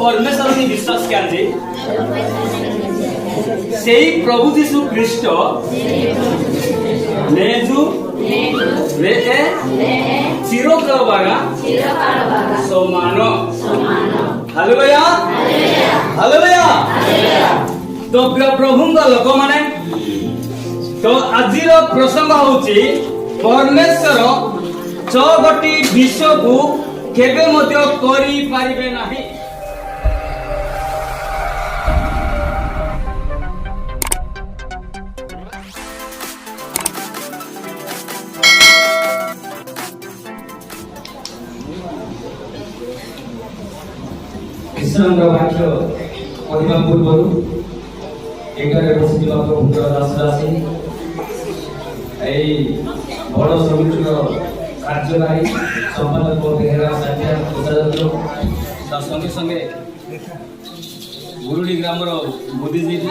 परमेश्वर की विश्वास करते सेही प्रभु यीशु ख्रीस्ट लेजु ले चिरकाल बागा समानो हालेलुया हालेलुया। तो प्रभु लोक माने तो आज प्रसंग होची परमेश्वर चौगटी विश्व को केबे मध्य करी पारिबे नाही। ईश्वर वाक्य पढ़ा पूर्व एगारे बसिथिबा प्रभुर दासदासी बड़ समितिर कार्यकारी संपादक बेहेरा साथिया कोषाध्यक्ष संगे संगे गुरुडी ग्रामर बुद्धिजीवी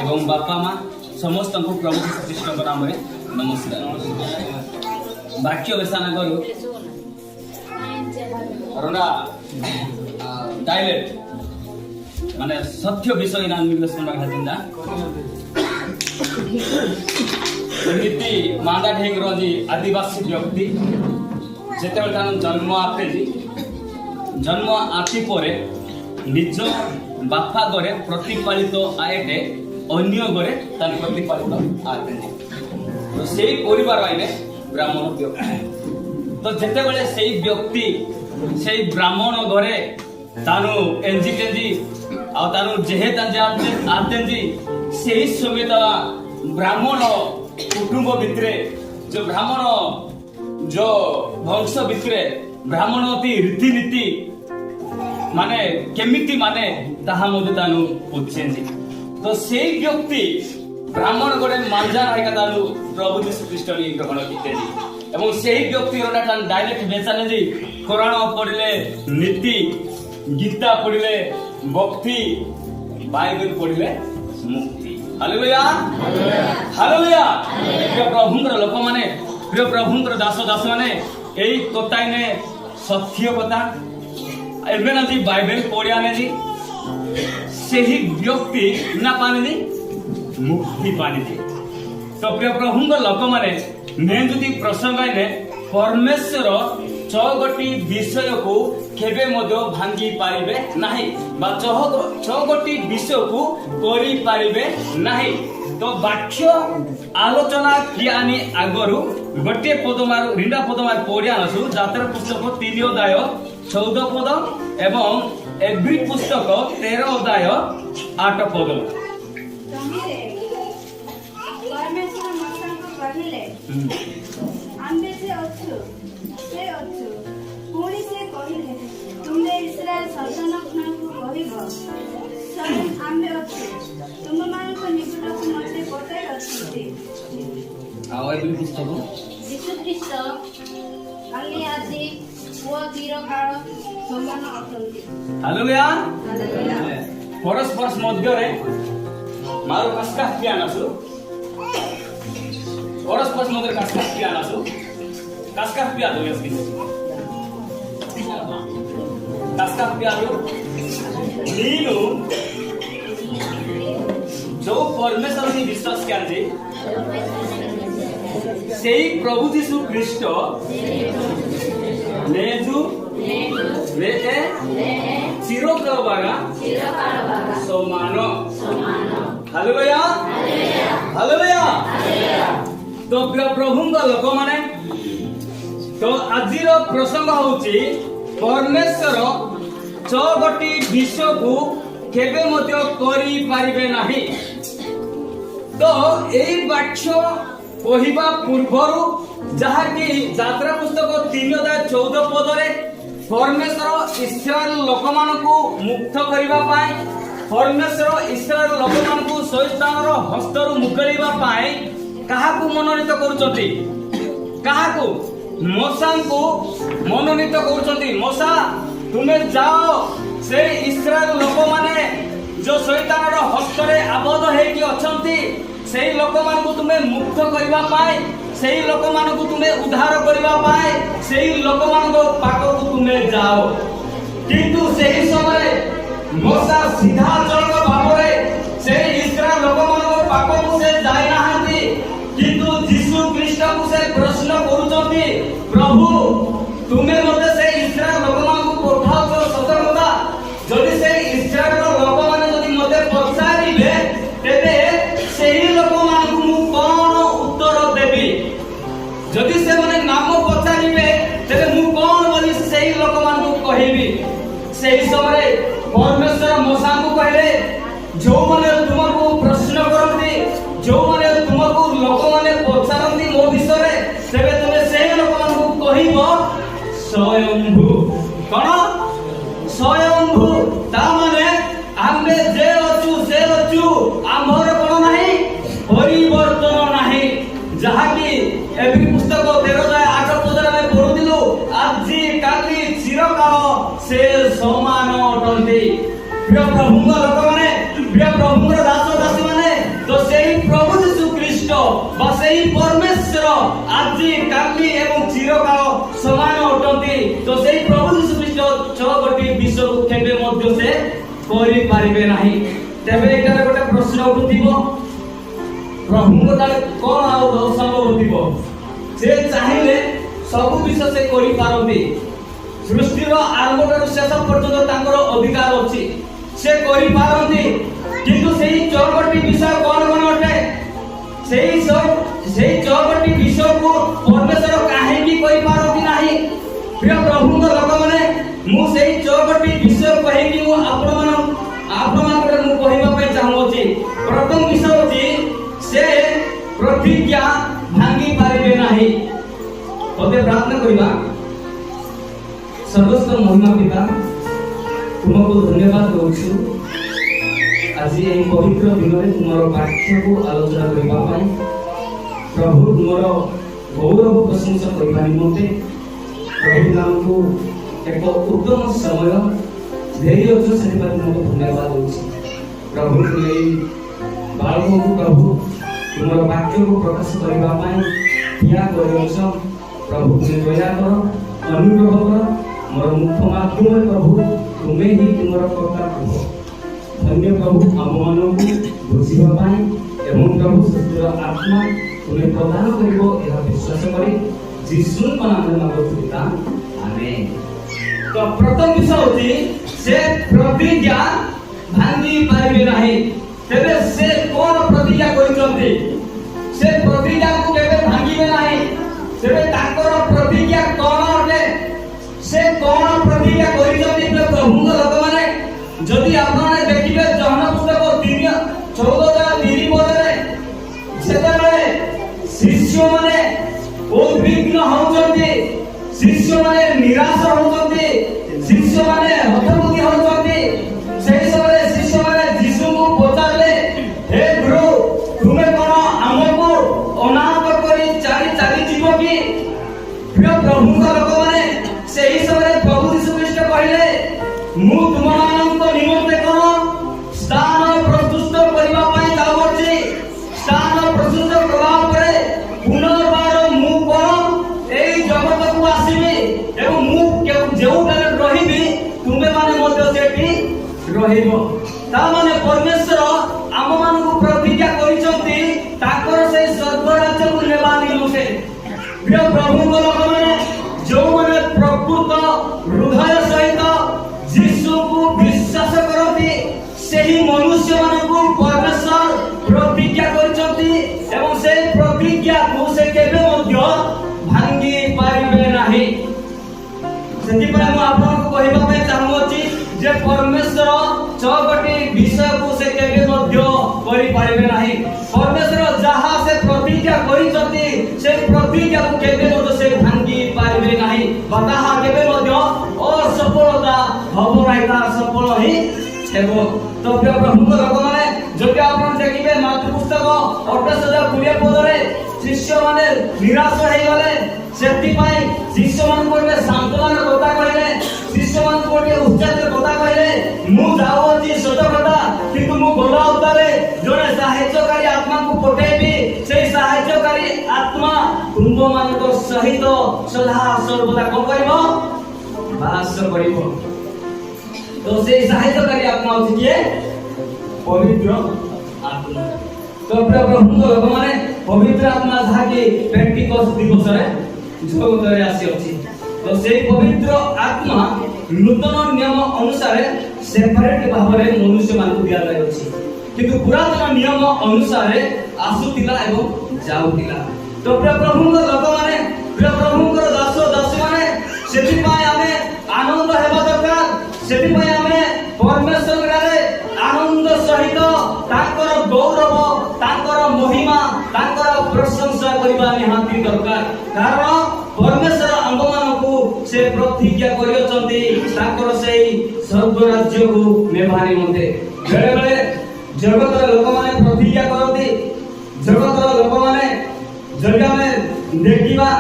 एवं बापा माँ समस्त को प्रभु ख्रीष्ट नाम में नमस्कार। वाक्य बेसाना करू अरुणा डायलेक्ट माने सत्य विषय नाम निर्देशन खातिंदा एमिति मांदा ढेग रजी आदिवासी व्यक्ति जेतेबेले तान जन्म आपे जन्म आती परे निज बापा घरे प्रतिपालित आएटे अन्य घरे तान प्रतिपालित आते तो सेही परिवार आइने ब्राह्मण व्यक्ति तो जेतेबेले सेही व्यक्ति सेही ब्राह्मण घरे तानु एनजी टेंजी आ तानु जेहे तांजे आतेंजी सेही समेत ब्राह्मण कुटुंब भितरे जो ब्राह्मण जो वंश भितरे ब्राह्मणती रीतिनीति माने केमिति माने ताहा मधे तानु पुछेंजी तो सेही व्यक्ति ब्राह्मण गोटे मांजा राइका तानु प्रभु यीशु ख्रीष्ट नि ग्रहण कितेजी एवं सेही व्यक्ति रोटा डायरेक्ट बेचाने जी कुरान पढ़िले नीति गीता पढ़िले भक्ति बाइबल पढ़िले मुक्ति हालेलुया हालेलुया। प्रिय प्रभुंकर लोक माने प्रिय प्रभुंकर दास दास माने एई कोताइने सत्य कथा एबे ना जी बाइबल पढ़ियाने जी सेही व्यक्ति ना पाने जी मुक्ति पाने जी। तो प्रिय प्रभुंकर लोक माने मैं जदि प्रसंग आइने परमेश्वर चौगटी विषय को केबे मध्य भांगी पारिबे नाही बा चौगटी विषय को करी पारिबे नाही। तो वाक्य आलोचना कियानी आगरु गोटे पदमार रिंडा पदमार पढ़िया आसु जातर पुस्तक 3 अध्याय 14 पद एवं एब्री पुस्तक 13 अध्याय 8 पद। परमेश्वर मसाको कहिले आम्बे से अछु पुणी से कहिले तुमे इस्राएल सन्तानମାନଙ୍କୁ କହିବ स्वयं आम्बे अछु तुमମାନଙ୍କ ନିକଟକୁ ମୋତେ ପଠାଇ ଅଛନ୍ତି। ଆଉ ଏବ୍ରୀ ପୁସ୍ତକ ଯୀଶୁ ଖ୍ରୀଷ୍ଟ କାଲି ଆଜି ପୁଅ ଚିରକାଳ ସମାନ ଅଛନ୍ତି। Hallelujah hallelujah. परस्पर मध्य रे मारो कसका ज्ञान आसु परस्पर मध्य कसका ज्ञान आसु कसका प्यार हो इसकी कसका प्यार नीनु जो परमेश्वर की विश्वास करते सेही प्रभु यीशु ख्रीष्ट लेजु ले चिरकाल बागा समानो हालेलुया हालेलुया। तो प्रभुंग लोक माने तो आज प्रसंग होची परमेश्वर चौगटी विश्व को केबे मध्य करी पारिबे नाही। तो एई वाक्य कहिबा पूर्वरु जहा कि यात्रा पुस्तक 3 अध्याय 14 पद रे परमेश्वर इस्राएल लोक मानकु मुक्त करिबा पाए परमेश्वर इस्राएल लोक मानकु शैतानर हस्तरु मुकलिबा पाए काहाकु मनोनीत करूचंती काहाकु मूसा को मनोनीत करूचंती मूसा तुमे जाओ से इस्राएल लोक माने जो शैतानर हस्तरे आबद्ध हेकी अछंती सेही लोक मानकु तुमे मुक्त करिबा पाए सेही लोक मानकु तुमे उद्धार करिबा पाए सेही लोक मानको पाखकु तुमे जाओ किंतु सेही समय मोसा सीधा चलक भावरे से इस्राएल लोकमानक पाखकु से जाय नाहांती किंतु यीशु ख्रीष्ट को से प्रश्न करूचंती प्रभु तुमे मते से इस्राएल लोकमानक पठाओ सत कथा जदि से इस्राएल लोकमाने जदि मते पचारिबे तेबे सेही लोकमानक मु कोन उत्तर देबी जदि से माने नाम पचारिबे तेबे मु कोन बोली सेही लोकमानक कहिबी सेही समय परमेश्वर मूसा को कहले जो माने तुमको प्रश्न करती जो माने तुमको लोक माने पचारती मो विषय सेबे तुमे सेही लोकमानक कहिबो स्वयंभू कोन स्वयंभू ता माने आमे जे अछु से अछु आमर कोन नाही परिवर्तन नाही जहा कि एबी पुस्तक 13:8 पदरे में पढुदिलु आजि काली चिरकाल से समान अटंती प्रिय प्रभुଙ୍କ ଲୋକମାନେ प्रिय प्रभुଙ୍କର दास दासी ମାନେ तो सेही प्रभु यीशु ख्रीष्ट बा सेही परमेश्वर आजि काली एवं चिरकाल समान अटंती तो सेही प्रभु यीशु ख्रीष्ट छगोटी विश्व को केबे मध्य से करि पारिबे नाही तेबे एटारे गोटे प्रश्न उठिबो प्रभुଙ୍କ ताले कोन आउ संभव होतिबो से चाहिले सब विषय से करि पारंती सृष्टिर आरंभठारु शेष पर्यंत तांकर अधिकार अछि से करि पारंती किंतु सेही 14टी विषय कोन कोन अटे सेही 14टी विषय को परमेश्वर काहे की कहि पारंती नाही प्रिय प्रभुଙ୍କ लोक माने मु सेही 14टी विषय कहि कि आपण मानकर मु कहिबा पे चाहू अछि प्रथम विषय अछि से प्रतिज्ञा भांगी पारिबे नाही ओते प्रार्थना करिबा सर्वस्व महिमा पिता तुमको धन्यवाद दउछु आज एही पवित्र दिन रे तुमर वाक्य को आलोचना करिबा पई प्रभु तुमर गौरव प्रशंसा करिबा निमते प्रभु नाम को एक उत्तम समय देई अछि से तुमको धन्यवाद दउछु प्रभु तुमे बाळको को प्रभु तुमर वाक्य को प्रकाश करिबा पई या करियछ प्रभु तुमे दया कर अनुग्रह कर मोर मुख्य माध्यम प्रभु तुमे ही तुमर कर्ता प्रभु धन्य प्रभु हम मानव को बुझिबा पाई एवं प्रभु सत्यर आत्मा तुमे प्रदान करिवो एहा विश्वास करी यीशु नाम रे मांगो पिता आमेन तो प्रथम विषय होती से प्रतिज्ञा भांगी पारिबे नाही तेबे से कोन प्रतिज्ञा करिसंती से प्रतिज्ञा को केबे भांगीबे नाही तेबे ताकर प्रतिज्ञा कोन अटे से कोन प्रतिज्ञा करिसंती प्रभुଙ୍କ लोक माने जदि आपने देखिबे जहन पुस्तक 3:14 पदरे सेतबे शिष्य माने उद्विग्न होउचंती शिष्य माने निराश होउचंती शिष्य माने हतबुद्धि होउचंती सेही समय शिष्य माने यीशु को पचारले हे गुरु तुमे कोन हमको अनाथ करी चाली जीव की प्रिय प्रभुଙ୍କ लोक माने सेही समय प्रभु यीशु ख्रीष्ट कहले मु तुमମାନଙ୍କ निमंते कोन स्थान प्रस्तुत करिबा पई जाउछि स्थान प्रस्तुत करबा परे पुनर्बार मु कोन एई जगत को आसीबी एवं मु जेउटारे रहिबी तुमे माने मते सेठी रहिबो ता माने परमेश्वर आम मान को प्रतिज्ञा करिसंती ताकर से स्वर्ग राज्य को लेबा निमते प्रिय प्रभुଙ୍କ लोक माने जो माने प्रकृत हृदय सहित यीशु को विश्वास करती सेही मनुष्य मान को परमेश्वर प्रतिज्ञा करिसंती एवं से प्रतिज्ञा को से केबे मध्य भांगी पारिबे नाही सेति पर हम आपन को कहिबा पे चाहूछि जे परमेश्वर चौगटी विषय को से केबे मध्य करि पारिबे नाही परमेश्वर जहा से प्रतिज्ञा करिसंती से प्रतिज्ञा को केबे मध्य से भांगी पारिबे नाही बताहा केबे मध्य असफलता हबो नाही ता सफल ही हेबो तो प्रिय प्रभुଙ୍କ लोक माने जति आपण देखिबे मातृ पुस्तक 28:20 पदरे शिष्य माने निराश हे गले सेति पई शिष्य मान को सांत्वना कथा कहले शिष्य मान को उच्चार कथा कहले मु जाउछि सत कथा किंतु मु गोला उतारे जोने सहायकारी आत्मा को पठेबी से सहायकारी आत्मा तुम मान को सहित सदा सर्वदा कोन करबो बास करबो तो से सहायताकारी आत्मा होची किए पवित्र आत्मा। तो प्रभु लोक माने पवित्र आत्मा जाके पेंटिकॉस्ट दिवस रे जगत रे आसी अछि। तो से पवित्र आत्मा नूतन नियम अनुसार सेपरेट भाव रे मनुष्य मान दिया जाय अछि, किंतु पुरातन नियम अनुसार आसुतिला एवं जाउतिला। तो प्रभु लोक माने प्रभु दास दासी माने सेति पाए आमे आनंद हेबा दरकार, सेति पाए आमे परमेश्वर रे आनंद सहित ताकर गौरव ताकर महिमा ताकर प्रशंसा करबा निहाती दरकार। कारण परमेश्वर अंगमान को से प्रतिज्ञा करियछन्ती ताकर सेही स्वर्ग राज्य को नेबानी मते। बेले बेले जगत लोक माने प्रतिज्ञा करती, जगत लोक माने जगह में देखिबा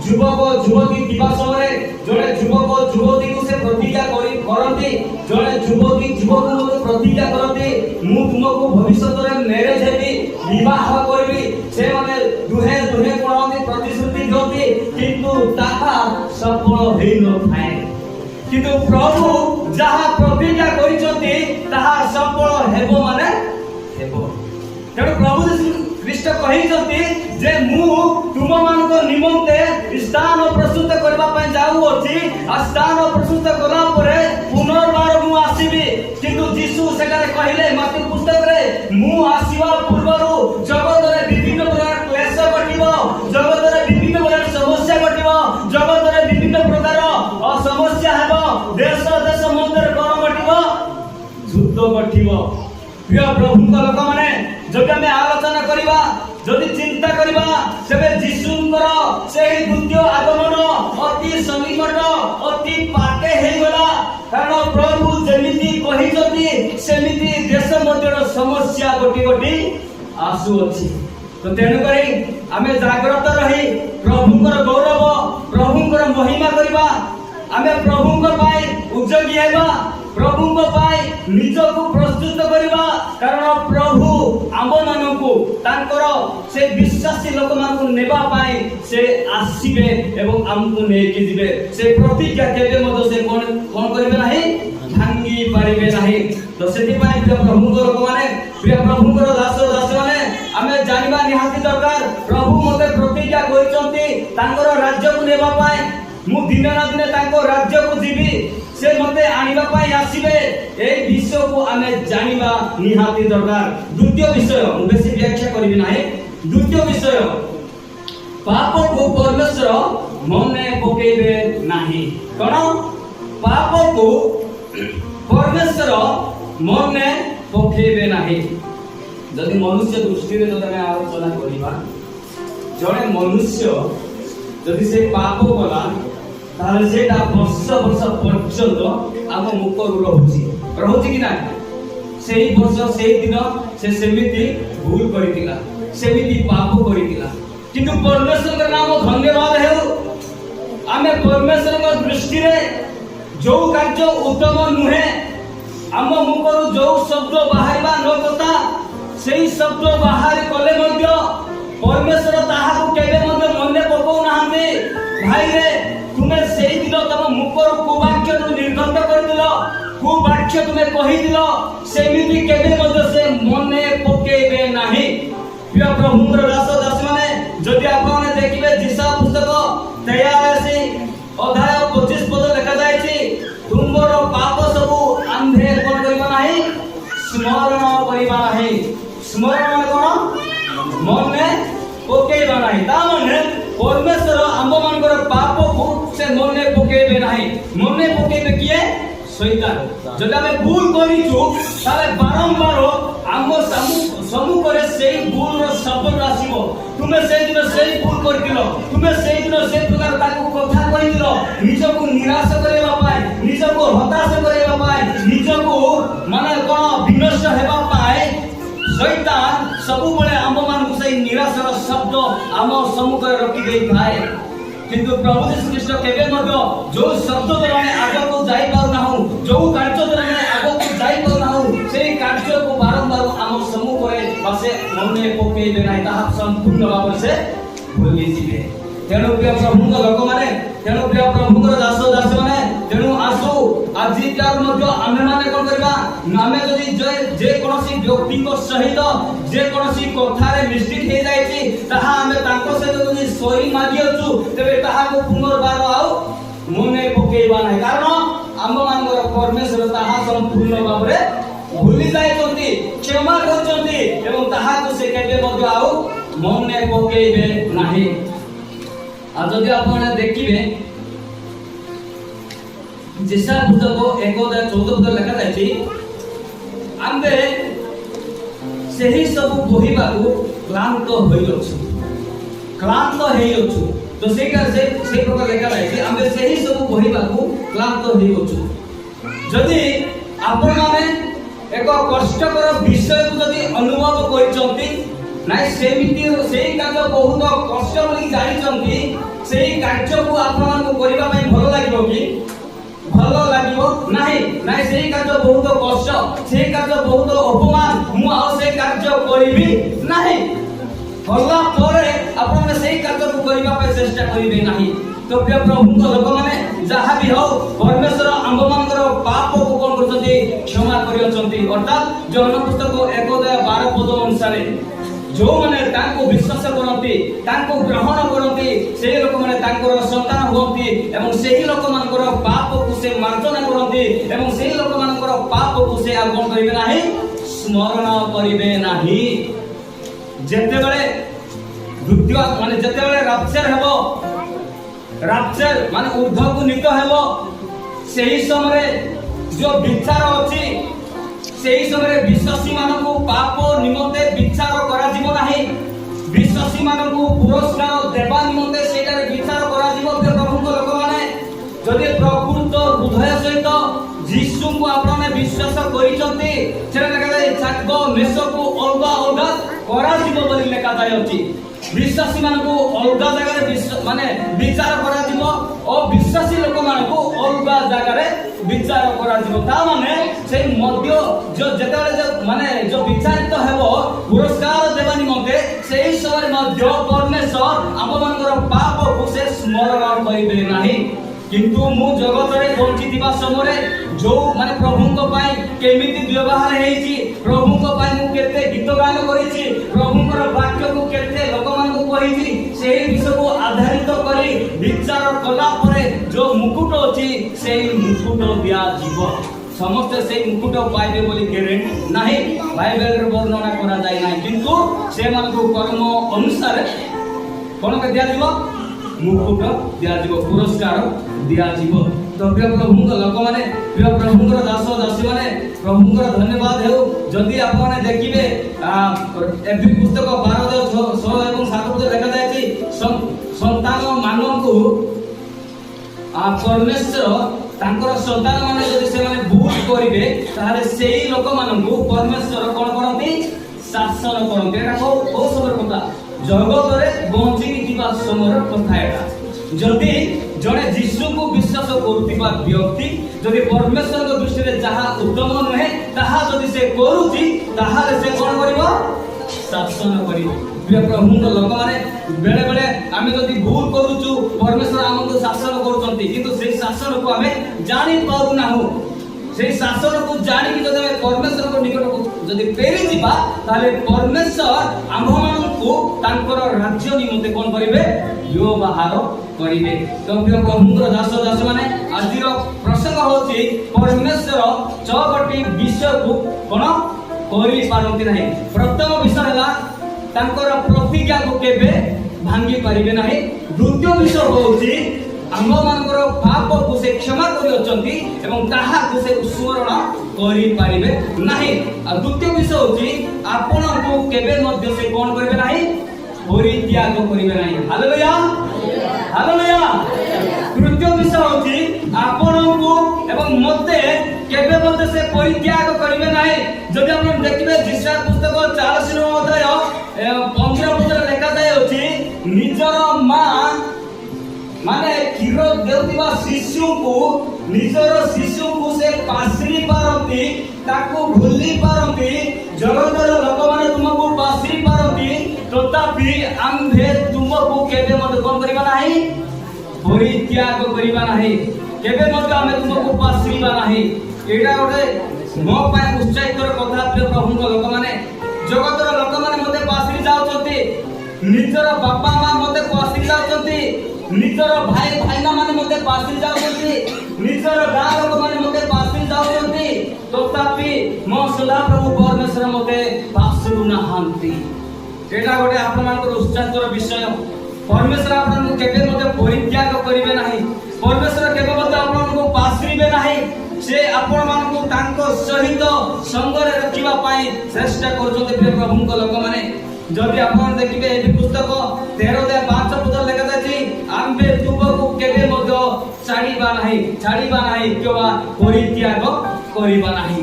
युवक युवती दिवस रे जड़े युवक युवती को से प्रतिज्ञा करती, जड़े युवती युवक को प्रतिज्ञा करती मु तुमको भविष्य रे मैरिज हेबी विवाह करबी, से माने दुहे दुहे कोनों प्रतिश्रुति करती किंतु ताहा सफल होई न थाए। किंतु प्रभु जहा प्रतिज्ञा करिसथि ताहा सफल हेबो माने हेबो। तेणु प्रभु ख्रीष्ट कहिसथि जे मु तुम मान को निमंते स्थान प्रस्तुत करबा पय जाऊ अछि, स्थान प्रस्तुत कला परे पुनर्बार मु आसीबी। किंतु यीशु सेकारे कहिले मत्ती पुस्तक रे मु आसीबा पूर्वरु जगत रे विभिन्न प्रकार क्लेश घटिबो, जगत रे विभिन्न प्रकार समस्या घटिबो, जगत रे विभिन्न प्रकार समस्या हेबो, देश देश मध्य गरम घटिबो, युद्ध घटिबो। प्रिय प्रभु लोक माने जदि आमे आलोचना करिबा जदि चिंता करिबा सेबे यीशुंकर सेही द्वितीय आगमन अति सन्निकट अति पाटे हे गला। कारण प्रभु जेमिति कहिसथि सेमिति देश मध्यर समस्या गोटी गोटी आसु अछि। तो तेनु करी आमे जागृत रही प्रभुंकर गौरव प्रभुंकर महिमा करिबा, आमे प्रभुंकर पाई उद्योगी हेबा, प्रभुंकर पाई निजको प्रस्तुत करिबा। कारण प्रभु आम मानकु तांकर से विश्वासी लोक मानकु नेबा पाई से आसीबे एवं हमकु नेकी दिबे। से प्रतिज्ञा केबे मदो से कोन करिबे नाही भांगी पारिबे नाही। तो सेति पाई प्रिय प्रभुंकर लोक माने प्रिय प्रभुंकर दास दासी माने आमे जानिबा निहाती दरकार प्रभु मते प्रतिज्ञा करिसथि तांकर राज्य को नेबा पाई मु दिन ना दिन तांको राज्य को जीवी, से मते आनिबा पाई आसीबे। ए विषय को आमे जानिबा निहाती दरकार। द्वितीय विषय मु बेसी व्याख्या करिबि नाही। द्वितीय विषय पाप को परमेश्वर मने पकेबे नाही। कोन पाप को परमेश्वर मने पकेबे नाही। जदि मनुष्य दृष्टि रे जदि आलोचना करिबा जणे मनुष्य जदि से पाप कला ताले सेटा वर्ष वर्ष पर्यंत आम मुख रहुची कि ना सेही वर्ष सेही दिन से सेमिति भूल करितिला सेमिति पाप करितिला। किंतु परमेश्वर के नाम धन्यवाद हेउ आमे परमेश्वर के दृष्टि रे जो कार्य उत्तम नुहे आम मुखरु जो शब्द बाहरिबा न कथा सेही शब्द बाहर कले मध्य परमेश्वर ताहा को केबे मध्य मने पकौ नाहंती। भाई रे तुमे सेही दिन तम मुखर कुवाक्य तु निर्गत करदिलो, कुवाक्य तुमे कहिदिलो, सेमिति केबे मध्य से मने पकेबे नाही। प्रिय प्रभुंकर दास दासी माने जदि आपने देखिबे जिसा पुस्तक 83 अध्याय 25 पद लिखा जायछि तुमरो पाप सबु आंधे कोन करिबा नाही स्मरण करिबा नाही। स्मरण कोन मने पकेबा नाही। ता माने परमेश्वर आम मानकर पाप को से मने पकेबे नाही। मने पकेबे किए शैतान। जदि आमे भूल करिछु ताले बारंबार आम सम्मुख रे सेही भूल रो शब्द आसीबो। तुमे सेही दिन सेही भूल करदिलो, तुमे सेही दिन से प्रकार ताको कथा कहिदिलो, निजको निराश करेबा पाए, निजको हताश करेबा पाए, निजको माने कोन विनष्ट हेबा पाए शैतान सबु बळे आम मानकु सेही निराशार शब्द आम सम्मुख रे रखि देई थाए। किंतु प्रभु यीशु ख्रीष्ट केबे मध्य जो शब्द द्वारा आगे को जाई पाउ नाहु, जो कार्य द्वारा आगे को जाई पाउ नाहु, सेही कार्य को बारंबार आम सम्मुख रे बसे मने पकेबे नाही। ताहा संपूर्ण भाव से भूली जिवे। तेणु प्रिय प्रभुंक लोक माने तेणु प्रिय प्रभुंकर दास दासी माने तेणु आसु आजिकार मध्य आमे माने कोन करबा आमे जदि जे कोनोसी व्यक्ति को सहित जे कोनोसी कथारे मिस्टेक हे जायछि ताहा आमे तांको सहित जदि सही मागियछु तबे ताहा को पुनर्बार आउ मने पकेइबा नै कारण आम मानकर परमेश्वर ताहा संपूर्ण भाबरे भूली जायछन्ति क्षमा करछन्ति एवं ताहा को से केबे मध्य आउ मने पकेइबे नाही। आ जदि आपण देखिबे जिसा पुस्तक 1:14 पद लिखा जायछि आम्बे सेही सब बोहिबा को क्लांत होइलछु तो से प्रकार लिखा जायछि आम्बे सेही सब बोहिबा को क्लांत होइलछु। जदि आपण माने एक कष्टकर विषय को जदि अनुभव करिसंती नाइ सेमिति सेही कार्य बहुत कष्ट बोली जानिसंती सेही कार्य को आपण मान को करिबा पई भलो लागिबो कि भलो लागिबो नाही नाही सेही कार्य बहुत कष्ट सेही कार्य बहुत अपमान मु आ से कार्य करिबी नाही होला परे आपण सेही कार्य को करिबा पई चेष्टा करिबे नाही। तो प्रिय प्रभु लोक माने जहा भी हो परमेश्वर आंब मानकर पाप को कोन करछथि क्षमा करियछथि अर्थात जन पुस्तक 1:12 पद अनुसार जो माने तांको विश्वास करंती तांको ग्रहण करंती सेही लोक माने तांकर संतान होंती एवं सेही लोक मानकर पाप को से मार्जना करंती एवं सेही लोक मानकर पाप को से आ कोन करिवे नाही स्मरण करिवे नाही। जेते बेले द्वितीय माने जेते बेले राप्चर माने ऊर्ध्व को नीत हेबो सेही समय जो विचार अछि सेही समय विश्वासी मानकु पाप निमंते विचार करा जीवो नाही विश्वासी मानकु पुरस्कार देबा निमंते सेटा विचार करा जीवो प्रभु को लोक माने जदि प्रकृत हृदय सहित यीशु को आपने विश्वास करिसंती सेटा लेखा जाय छाक मेष को अलगा अलगा करा जीवो बोली लेखा जाय अछि विश्वासी मानकु अलगा जगह माने विचार करा जीवो और विश्वासी लोक मानकु अलगा जगह रे विचार करा जीवो ता माने से मध्य जो जेतेले माने जो विचारित हेबो पुरस्कार देबा निमंते सेही समय मध्य परमेश्वर आम मानकर पाप को से स्मरण करिबे नाही। किंतु मु जगत रे बंचितिबा समय जो माने प्रभु को पाई केमिति व्यवहार हेछि प्रभु को पाई मु केते गीत गान करिछि प्रभु को वाक्य को केते लोक मान को कहिछि सेही विषय को आधारित करी विचार कला परे जो मुकुट अछि सेही मुकुट दिया जीव समस्त से मुकुट पाइबे बोली ग्यारंटी नाही बाइबल रे वर्णना करा जाय नाही किंतु से मान को कर्म अनुसार कोन के दिया जीव मुकुट दिया जीव पुरस्कार दिया जीव। तो प्रिय प्रभु लोक माने प्रिय प्रभु दास दासी माने प्रभु धन्यवाद हेउ जदि आप माने देखिबे एबी पुस्तक 12:6 एवं 7 पद लिखा जाय कि संतान माननकु परमेश्वर तांकर संतान माने जदि से माने भूल करिवे ताहाले सेही लोक माननकु परमेश्वर कोन करंती शासन करंती एटा को सबर कथा जगत रे बंची दिबा समर कथा एटा जदि जने यीशु को विश्वास करूतिबा व्यक्ति जदि परमेश्वर को दृष्टि रे जहा उत्तम नहे ताहा जदि से करूची ताहाले से कोन करिवो शासन करिवो। प्रिय प्रभु लोक माने बेले बेले आमे जदि भूल करूचु परमेश्वर हमको शासन करूचंती किंतु से शासन को हमें जानि पाउ नाहु से शासन को जानि कि जदि परमेश्वर को निकट को जदि पेरी जिबा ताले परमेश्वर आम्भमान को तांकर राज्य निमते कोन करिवे व्यवहार करिवे। तो प्रिय प्रभु दास दास माने आजिर प्रसंग होची परमेश्वर चौबटी विषय को कोन करि पारंती नाही। प्रथम विषय हला तांकर प्रतिज्ञा को केबे भांगी पारिबे नाही। द्वितीय विषय होची आम मानकर पाप को से क्षमा करि अछंती एवं ताहा को से स्मरण करि पारिबे नाही। आ द्वितीय विषय होची आपण को केबे मध्य से कोन करिबे नाही परित्याग करिबे नाही। Hallelujah hallelujah. तृतीय विषय होची आपण को एवं मते केबे मध्य से परित्याग करिबे नाही। जदि आपण देखिबे जिसा पुस्तक 40 अध्याय 15 पद लेखा जाय अछि निजर मां माने क्षीर देउतिबा शिशु को निजर शिशु को से पासरी पारंती ताको भूली पारंती जगतर लोक माने तुमको पासरी पारंती तथापि आम्भे तुमको केबे मत कोन करिबा नाही परित्याग करिबा नाही। केबे मध्य आमे तुमको पासरिबा नाही। एटा गोटे मो पाए उत्साहितर कथा प्रिय प्रभुଙ୍କ ଲୋକମାନେ जगतर ଲୋକମାନେ मते पासरि जाउछथि निजर बापा मां मते पासरि जाउछथि निजर भाई भाईना माने मते पासरि जाउछथि निजर गाँ लोक माने मते पासरि जाउछथि तथापि मो सदा प्रभु परमेश्वर मते पासरु नाहांती। एटा गोटे आपनकर उत्साहितर विषय। परमेश्वर आपनको केबे मते परित्याग करिवे नाही। परमेश्वर केबे मते आपनको पासरिबे नाही। से आपण मानकु तांको सहित संगरे रखिबा पाई चेष्टा करछते प्रिय प्रभुଙ୍କ ଲୋକମାନେ। जदि आपण देखिबे ए पुस्तक 13:5 पद लिखा जायछि आम्बे तुमको केबे मते छाड़ीबा नाही केवा परित्याग करिबा नाही।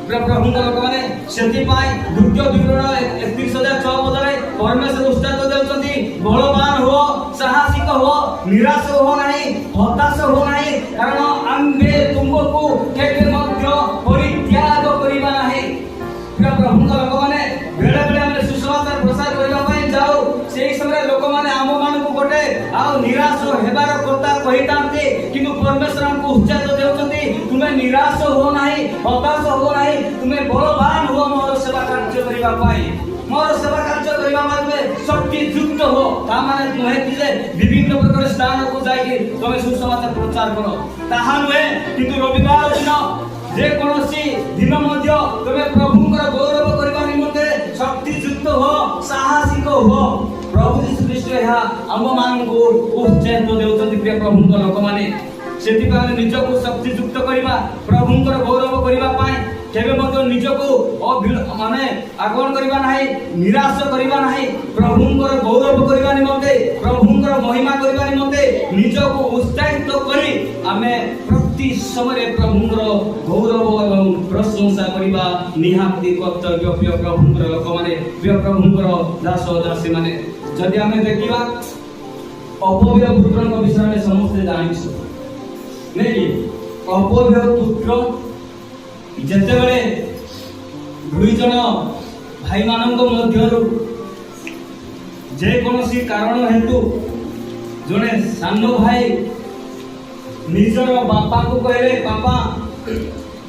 प्रिय प्रभुଙ୍କ ଲୋକମାନେ सेति पाई द्वितीय विवरण 31:6 पदरे परमेश्वर उत्साह देउछथि बलवान हो साहसिक हो निराश हो नाही हताश हो नाही कारण आम्बे तुमको केबे मध्य परित्याग करिबा नाही। प्रिय प्रभुଙ୍କ ଲୋକମାନେ बेले बेले हम सुसमाचार प्रसार करिबा पई जाऊ सेही समय लोकमाने आम मानकु गोटे आ निराश हेबार कथा कहितांती किंतु परमेश्वर हमकु उत्साह देउछथि तुमे निराश हो नाही हताश हो नाही तुमे बलवान हो मोर सेवा कार्य करिबा पई मोर सेवा कार्य करिबा माने शक्ति युक्त हो ता माने नुहे कि जे विभिन्न प्रकार स्थान को जाई तमे सुसमाचार प्रचार करो ताहा नुहे किंतु रविवार दिन जे कोनोसी दिन मध्य तमे प्रभुଙ୍କର गौरव करिबा निमंते शक्ति युक्त हो साहसिक हो प्रभु यीशु ख्रीष्ट ଏହା ଆମ ମାନଙ୍କୁ ଉତ୍ସାହିତ ଦେଉଛନ୍ତି ପ୍ରିୟ ପ୍ରଭୁଙ୍କ ଲୋକମାନେ। ସେଥିପାଇଁ ଆମେ ନିଜକୁ ଶକ୍ତି ଯୁକ୍ତ କରିବା ପ୍ରଭୁଙ୍କର ଗୌରବ କରିବା ପାଇଁ କେବେ ମଧ୍ୟ ନିଜକୁ ମାନେ ଆଗମନ କରିବା ନାହିଁ ନିରାଶ କରିବା ନାହିଁ ପ୍ରଭୁଙ୍କର ଗୌରବ କରିବା ନିମନ୍ତେ ପ୍ରଭୁଙ୍କର ମହିମା କରିବା ନିମନ୍ତେ ନିଜକୁ ଉତ୍ସାହିତ କରି ଆମେ ପ୍ରତି ସମୟରେ ପ୍ରଭୁଙ୍କର ଗୌରବ ଏବଂ ପ୍ରଶଂସା କରିବା ନିହାତି କର୍ତ୍ତବ୍ୟ ପ୍ରିୟ ପ୍ରଭୁଙ୍କର ଲୋକମାନେ ପ୍ରିୟ ପ୍ରଭୁଙ୍କର ଦାସ ଦାସୀମାନେ। ଯଦି ଆମେ ଦେଖିବା ଅପବ୍ୟୟ ପୁତ୍ରଙ୍କ ବିଷୟରେ ସମସ୍ତେ ଜାଣିଛୁ ନାଇଁ ଅପବ୍ୟୟ ପୁତ୍ର ଯେତେବେଳେ ଦୁଇ ଜଣ ଭାଇମାନଙ୍କ ମଧ୍ୟରୁ ଯେକୌଣସି କାରଣ ହେତୁ ଜଣେ ସାନ ଭାଇ ନିଜର ବାପାଙ୍କୁ କହିଲେ ବାପା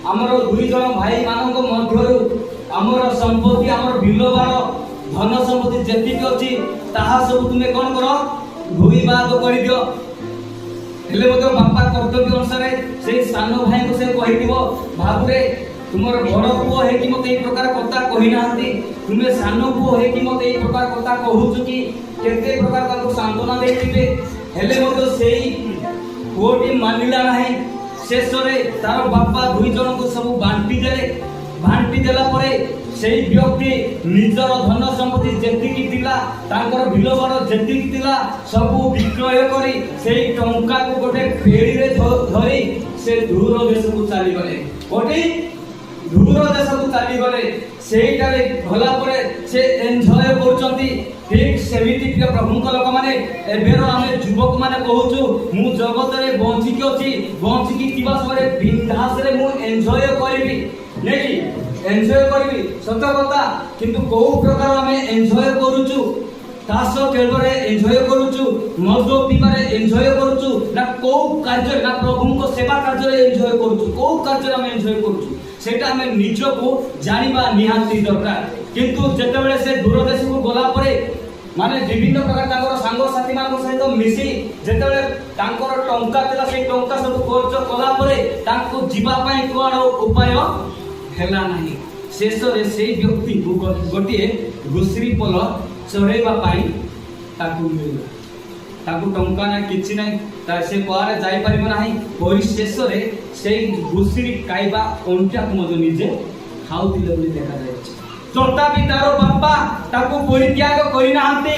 ଆମର ଦୁଇ ଜଣ ଭାଇମାନଙ୍କ ମଧ୍ୟରୁ ଆମର ସମ୍ପତ୍ତି ଆମର ବିଲବାର ଧନ ସମ୍ପତ୍ତି ଯେତିକି ଅଛି ତାହା ସବୁ ତୁମେ କ'ଣ କର ଭୂଇ ଭାଗ କରିଦିଅ। ହେଲେ ମଧ୍ୟ ବାପା କର୍ତ୍ତବ୍ୟ ଅନୁସାରେ ସେଇ ସାନ ଭାଇଙ୍କୁ ସେ କହିଥିବ ଭାବରେ ତୁମର ବଡ଼ ପୁଅ ହେଇକି ମତେ ଏଇ ପ୍ରକାର କଥା କହିନାହାନ୍ତି ତୁମେ ସାନ ପୁଅ ହେଇକି ମତେ ଏଇ ପ୍ରକାର କଥା କହୁଛୁ କି କେତେ ପ୍ରକାର ତାଙ୍କୁ ସାନ୍ତ୍ୱନା ଦେଇଥିବେ ହେଲେ ମଧ୍ୟ ସେଇ ପୁଅଟି ମାନିଲା ନାହିଁ। ଶେଷରେ ତାର ବାପା ଦୁଇ ଜଣଙ୍କୁ ସବୁ ବାଣ୍ଟି ଦେଲା ପରେ ସେଇ ବ୍ୟକ୍ତି ନିଜର ଧନ ସମ୍ପତ୍ତି ଯେତିକି ଥିଲା ତାଙ୍କର ବିଲବାଡ଼ ଯେତିକି ଥିଲା ସବୁ ବିକ୍ରୟ କରି ସେଇ ଟଙ୍କାକୁ ଗୋଟେ ପେଡ଼ିରେ ଧରି ସେ ଦୂର ଦେଶକୁ ଚାଲିଗଲେ। କୋଠି ଦୂର ଦେଶକୁ ଚାଲିଗଲେ ସେଇଟାରେ ଗଲା ପରେ ସେ ଏନ୍ଜୟ କରୁଛନ୍ତି। ଠିକ୍ ସେମିତି ପ୍ରିୟ ପ୍ରଭୁଙ୍କ ଲୋକମାନେ ଏବେର ଆମେ ଯୁବକମାନେ କହୁଛୁ ମୁଁ ଜଗତରେ ବଞ୍ଚିକି ଅଛି ବଞ୍ଚିକି ଥିବା ସମୟରେ ବିନ୍ଦାସରେ ମୁଁ ଏନ୍ଜୟ କରିବି ନାଇଁ ଏନ୍ଜୟ କରିବି ସତ କଥା କିନ୍ତୁ କୋଉ ପ୍ରକାର ଆମେ ଏନ୍ଜୟ କରୁଛୁ ତାସ ଖେଳରେ ଏନ୍ଜୟ କରୁଛୁ ମଦ ପିଇବାରେ ଏନ୍ଜୟ କରୁଛୁ ନା କୋଉ କାର୍ଯ୍ୟରେ ନା ପ୍ରଭୁଙ୍କ ସେବା କାର୍ଯ୍ୟରେ ଏନ୍ଜୟ କରୁଛୁ କୋଉ କାର୍ଯ୍ୟରେ ଆମେ ଏନ୍ଜୟ କରୁଛୁ ସେଇଟା ଆମେ ନିଜକୁ ଜାଣିବା ନିହାତି ଦରକାର। କିନ୍ତୁ ଯେତେବେଳେ ସେ ଦୂର ଦେଶକୁ ଗଲା ପରେ ମାନେ ବିଭିନ୍ନ ପ୍ରକାର ତାଙ୍କର ସାଙ୍ଗସାଥି ମାନଙ୍କ ସହିତ ମିଶି ଯେତେବେଳେ ତାଙ୍କର ଟଙ୍କା ଥିଲା ସେଇ ଟଙ୍କା ସବୁ ଖର୍ଚ୍ଚ କଲା ପରେ ତାଙ୍କୁ ଯିବା ପାଇଁ କୁଆଡ଼େ ଉପାୟ ହେଲା ନାହିଁ। ଶେଷରେ ସେଇ ବ୍ୟକ୍ତିକୁ ଗୋଟିଏ ଘୁଷୁରୀ ପୋଲ ଚଢ଼େଇବା ପାଇଁ ତାକୁ ମିଳିଲା। ତାକୁ ଟଙ୍କା ନାହିଁ କିଛି ନାହିଁ ସେ କୁଆଡ଼େ ଯାଇପାରିବ ନାହିଁ ପରିଶେଷରେ ସେଇ ଘୁଷୁରୀ ଖାଇବା ଅଣ୍ଡାକୁ ମଧ୍ୟ ନିଜେ ଖାଉଥିଲେ ବୋଲି ଦେଖାଯାଇଛି। ତଥାପି ତାର ବାପା ତାକୁ ପରିତ୍ୟାଗ କରିନାହାନ୍ତି।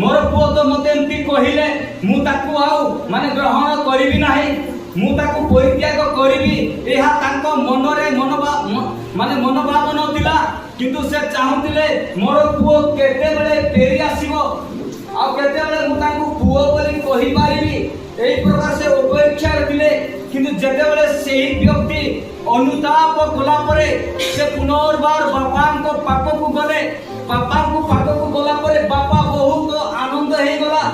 ମୋର ପୁଅ ତ ମତେ ଏମିତି କହିଲେ ମୁଁ ତାକୁ ଆଉ ମାନେ ଗ୍ରହଣ କରିବି ନାହିଁ ମୁଁ ତାକୁ ପରିତ୍ୟାଗ କରିବି ଏହା ତାଙ୍କ ମନରେ ମନୋଭାବ ନଥିଲା କିନ୍ତୁ ସେ ଚାହୁଁଥିଲେ ମୋର ପୁଅ କେତେବେଳେ ଫେରି ଆସିବ ଆଉ କେତେବେଳେ ମୁଁ ତାଙ୍କୁ ପୁଅ ବୋଲି କହିପାରିବି এই প্রকার সে অপেক্ষায় ଥିଲେ কিন্তু যেତେବେଳେ সেই ব্যক্তি অনুতাপ গলা পরে সে পুনর্বার বাপাଙ୍କ পাখକୁ গলে বাপাଙ୍କ পাখକୁ গলা পরে বাপা বহুত আনন্দ হয়ে গলা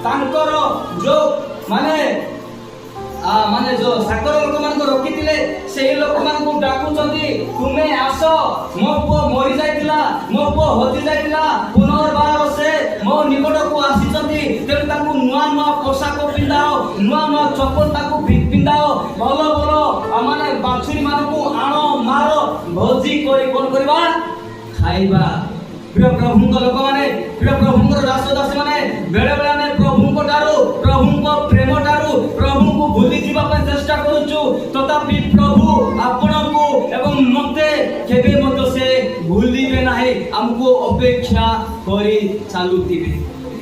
তাଙ୍କର जो माने ମାନେ ଯୋଉ ସାକର ଲୋକମାନଙ୍କୁ ରଖିଥିଲେ ସେଇ ଲୋକମାନଙ୍କୁ ଡାକୁଛନ୍ତି, ତୁମେ ଆସ, ମୋ ପୁଅ ମରି ଯାଇଥିଲା, ମୋ ପୁଅ ହଜି ଯାଇଥିଲା, ପୁନର୍ବାର ସେ ମୋ ନିକଟକୁ ଆସିଛନ୍ତି, ତେଣୁ ତାକୁ ନୂଆ ନୂଆ ପୋଷାକ ପିନ୍ଧାଅ, ନୂଆ ନୂଆ ଚପଲ ତାକୁ ପିନ୍ଧାଅ, ଭଲ ଭଲ ମାନେ ବାଛୁରୀ ମାନଙ୍କୁ ଆଣ, ମାର, ଭୋଜି କରି କଣ କରିବା, ଖାଇବା। ପ୍ରିୟ ପ୍ରଭୁଙ୍କ ଲୋକମାନେ, ପ୍ରିୟ ପ୍ରଭୁଙ୍କର ଦାସଦାସୀ ମାନେ, ବେଳେ ବେଳେ ଆମେ ପ୍ରଭୁଙ୍କ ଠାରୁ, ପ୍ରଭୁଙ୍କ ପ୍ରେମ ଠାରୁ ପ୍ରଭୁଙ୍କୁ ଭୁଲି ଯିବା ପାଇଁ ଚେଷ୍ଟା କରୁଛୁ, ତଥାପି ପ୍ରଭୁ ଆପଣଙ୍କୁ ଏବଂ ମତେ କେବେ ମଧ୍ୟ ସେ ଭୁଲିବେ ନାହିଁ, ଆମକୁ ଅପେକ୍ଷା କରି ଚାଲୁଥିବେ।